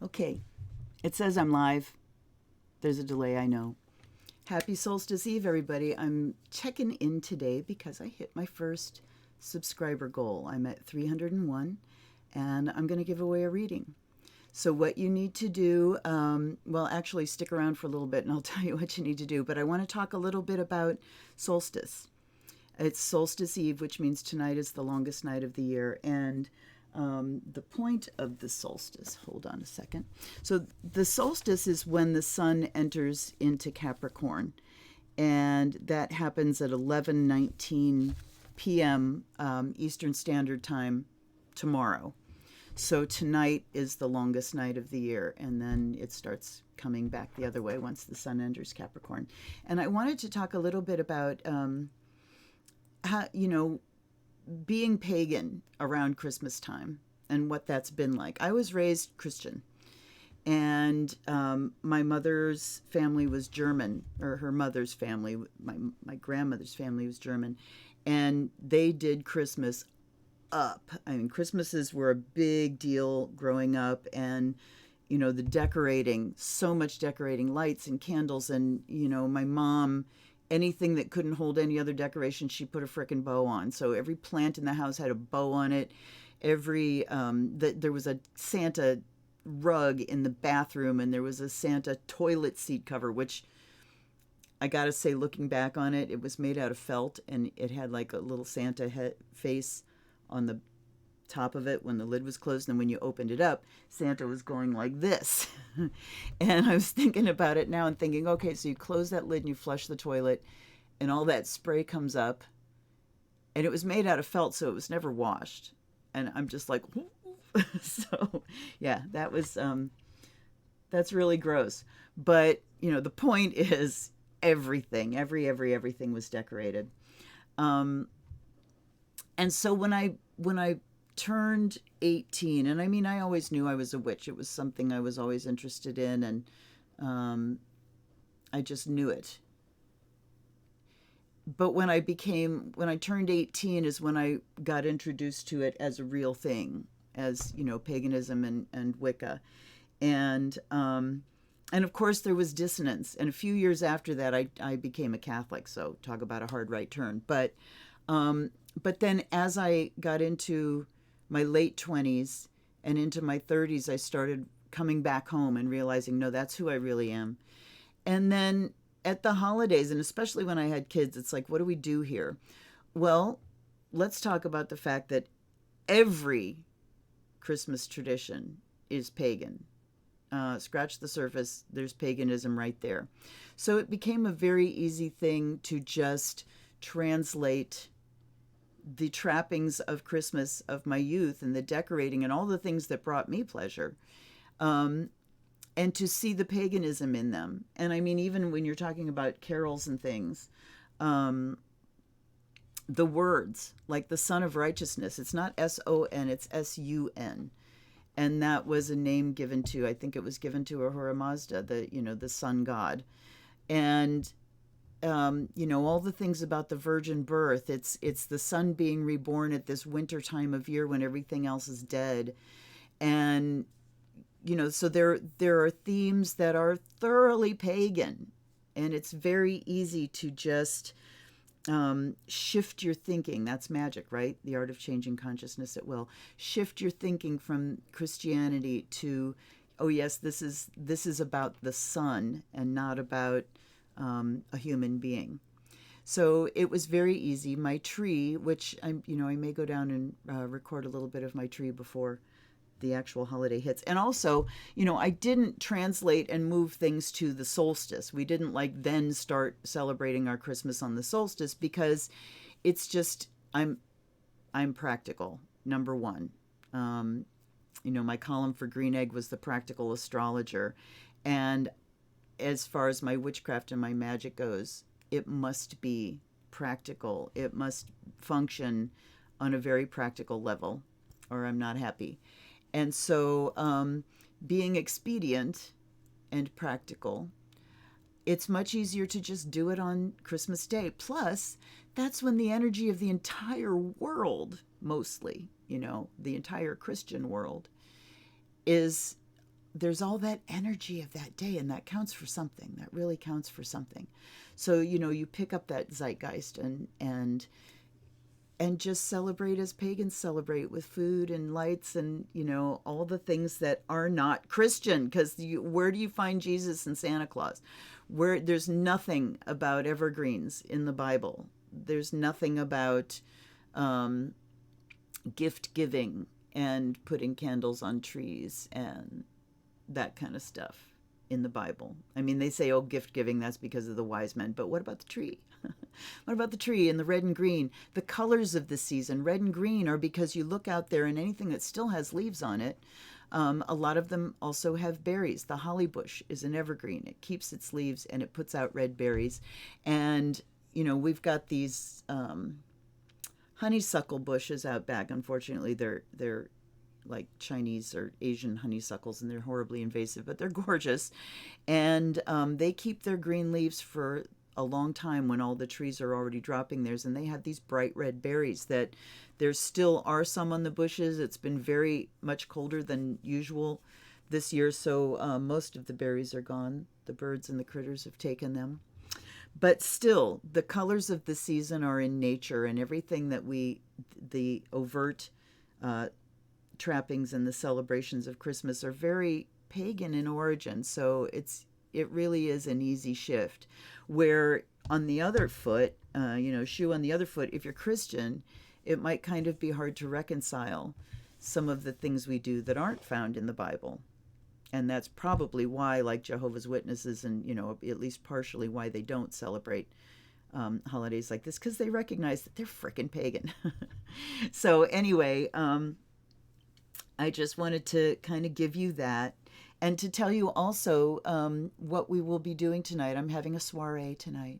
Okay, it says I'm live. There's a delay, I know. Happy Solstice Eve, everybody. I'm checking in today because I hit my first subscriber goal. I'm at 301, and I'm going to give away a reading. So, what you need to do, well, actually, stick around for a little bit and I'll tell you what you need to do. But I want to talk a little bit about solstice. It's Solstice Eve, which means tonight is the longest night of the year. And the point of the solstice, hold on a second. So, the solstice is when the sun enters into Capricorn. And that happens at 11:19 p.m. Eastern Standard Time tomorrow. So tonight is the longest night of the year, and then it starts coming back the other way once the sun enters Capricorn. And I wanted to talk a little bit about how, being pagan around Christmas time and what that's been like. I was raised Christian, and my mother's family was German, or her mother's family, my grandmother's family was German, and they did Christmas up. I mean, Christmases were a big deal growing up, and the decorating, so much decorating, lights and candles, and my mom, anything that couldn't hold any other decoration, she put a frickin' bow on. So every plant in the house had a bow on it. There was a Santa rug in the bathroom, and there was a Santa toilet seat cover, which I gotta say, looking back on it, it was made out of felt, and it had like a little Santa face on the top of it when the lid was closed. And when you opened it up, Santa was going like this. And I was thinking about it now and thinking, okay, so you close that lid and you flush the toilet, and all that spray comes up, and it was made out of felt, so it was never washed. And I'm just like, so yeah, that's really gross. But the point is, everything was decorated. And so when I turned 18, and I mean, I always knew I was a witch. It was something I was always interested in, and I just knew it. But when I turned 18 is when I got introduced to it as a real thing, as paganism and Wicca, and of course there was dissonance. And a few years after that, I became a Catholic. So talk about a hard right turn. But then as I got into my late 20s and into my 30s, I started coming back home and realizing, no, that's who I really am. And then at the holidays, and especially when I had kids, it's like, what do we do here? Well, let's talk about the fact that every Christmas tradition is pagan. Scratch the surface, there's paganism right there. So it became a very easy thing to just translate the trappings of Christmas of my youth and the decorating and all the things that brought me pleasure, and to see the paganism in them. And I mean, even when you're talking about carols and things, the words, like the Son of Righteousness, it's not S-O-N, it's S-U-N. And that was a name given to, I think it was given to Ahura Mazda, the sun god. And all the things about the virgin birth. It's the sun being reborn at this winter time of year when everything else is dead. And, so there are themes that are thoroughly pagan. And it's very easy to just shift your thinking. That's magic, right? The art of changing consciousness at will. Shift your thinking from Christianity to, oh yes, this is about the sun and not about a human being. So it was very easy. My tree, which I may go down and record a little bit of my tree before the actual holiday hits. And also, I didn't translate and move things to the solstice. We didn't then start celebrating our Christmas on the solstice, because it's just, I'm practical, number one. My column for Green Egg was the practical astrologer. And as far as my witchcraft and my magic goes, it must be practical. It must function on a very practical level, or I'm not happy. And so being expedient and practical, it's much easier to just do it on Christmas Day. Plus, that's when the energy of the entire world, mostly, the entire Christian world, is there's all that energy of that day, and that counts for something. That really counts for something. So, you pick up that zeitgeist and just celebrate as pagans celebrate, with food and lights and, all the things that are not Christian. Because where do you find Jesus and Santa Claus? Where there's nothing about evergreens in the Bible. There's nothing about gift giving and putting candles on trees and that kind of stuff in the Bible. I mean, they say, oh, gift giving, that's because of the wise men. But what about the tree? What about the tree and the red and green? The colors of the season, red and green, are because you look out there and anything that still has leaves on it, a lot of them also have berries. The holly bush is an evergreen. It keeps its leaves and it puts out red berries. And, we've got these honeysuckle bushes out back. Unfortunately, they're like Chinese or Asian honeysuckles, and they're horribly invasive, but they're gorgeous. And they keep their green leaves for a long time when all the trees are already dropping theirs, and they have these bright red berries that there still are some on the bushes. It's been very much colder than usual this year, so most of the berries are gone. The birds and the critters have taken them. But still, the colors of the season are in nature, and everything that the overt trappings and the celebrations of Christmas are very pagan in origin. So it really is an easy shift. Where on the other foot, shoe on the other foot, if you're Christian, it might kind of be hard to reconcile some of the things we do that aren't found in the Bible. And that's probably why, like Jehovah's Witnesses and, at least partially why they don't celebrate holidays like this, because they recognize that they're frickin' pagan. So anyway, I just wanted to kind of give you that. And to tell you also what we will be doing tonight. I'm having a soiree tonight.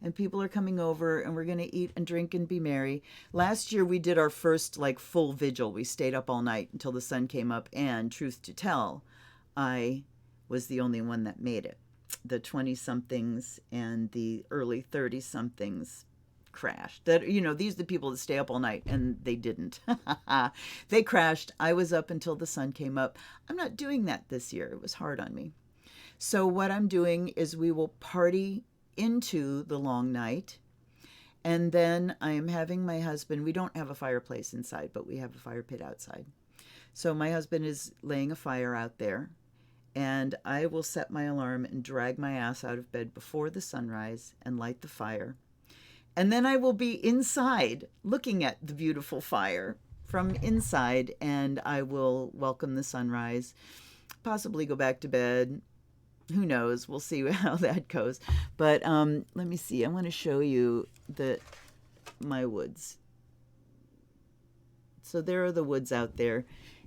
And people are coming over, and we're going to eat and drink and be merry. Last year, we did our first, full vigil. We stayed up all night until the sun came up. And truth to tell, I was the only one that made it. The 20-somethings and the early 30-somethings crashed. These are the people that stay up all night, and they didn't. They crashed. I was up until the sun came up. I'm not doing that this year. It was hard on me. So what I'm doing is we will party into the long night, and then I am having my husband, we don't have a fireplace inside, but we have a fire pit outside. So my husband is laying a fire out there, and I will set my alarm and drag my ass out of bed before the sunrise and light the fire. And then I will be inside looking at the beautiful fire from inside, and I will welcome the sunrise, possibly go back to bed. Who knows? We'll see how that goes. But let me see. I want to show you my woods. So there are the woods out there,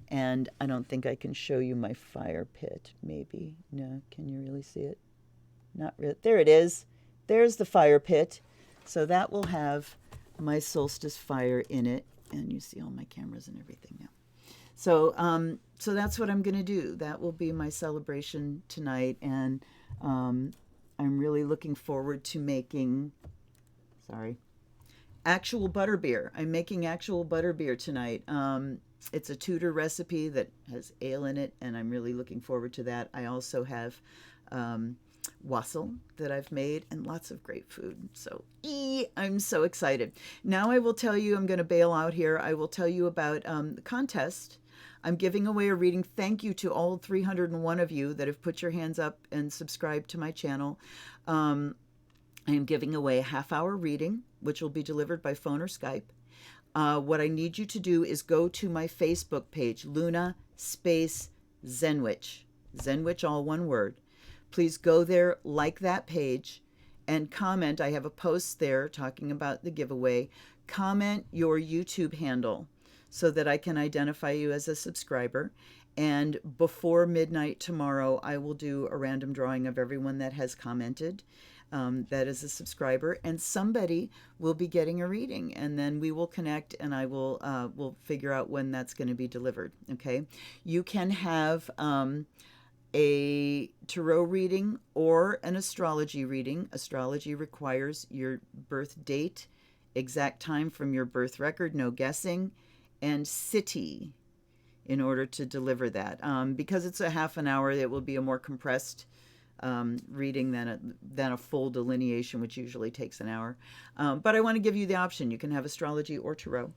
and I don't think I can show you my fire pit. Maybe. No, can you really see it? Not really. There it is. There's the fire pit. So that will have my solstice fire in it, and you see all my cameras and everything now. So that's what I'm going to do. That will be my celebration tonight, and I'm really looking forward to making, actual butterbeer. I'm making actual butterbeer tonight. It's a Tudor recipe that has ale in it, and I'm really looking forward to that. I also have wassail that I've made, and lots of great food. So I'm so excited. Now I will tell you, I'm going to bail out here. I will tell you about the contest. I'm giving away a reading. Thank you to all 301 of you that have put your hands up and subscribed to my channel. I am giving away a half-hour reading, which will be delivered by phone or Skype. What I need you to do is go to my Facebook page, Luna Space Zenwich. Zenwich, all one word. Please go there, like that page, and comment. I have a post there talking about the giveaway. Comment your YouTube handle so that I can identify you as a subscriber. And before midnight tomorrow, I will do a random drawing of everyone that has commented that is a subscriber, and somebody will be getting a reading, and then we will connect, and I will we'll figure out when that's going to be delivered. Okay, you can have a tarot reading or an astrology reading. Astrology requires your birth date, exact time from your birth record, no guessing, and city in order to deliver that. Because it's a half an hour, it will be a more compressed reading than a full delineation, which usually takes an hour. But I want to give you the option. You can have astrology or tarot.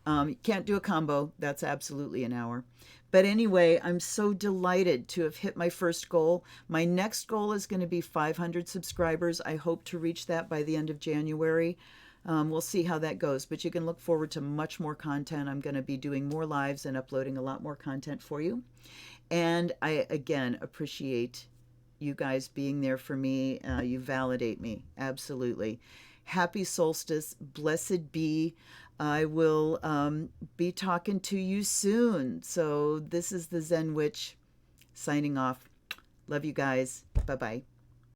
You can't do a combo. That's absolutely an hour. But anyway, I'm so delighted to have hit my first goal. My next goal is going to be 500 subscribers. I hope to reach that by the end of January. We'll see how that goes, but you can look forward to much more content. I'm going to be doing more lives and uploading a lot more content for you. And I, again, appreciate you guys being there for me. You validate me. Absolutely. Happy solstice. Blessed be. I will be talking to you soon. So this is the Zen Witch signing off. Love you guys. Bye-bye.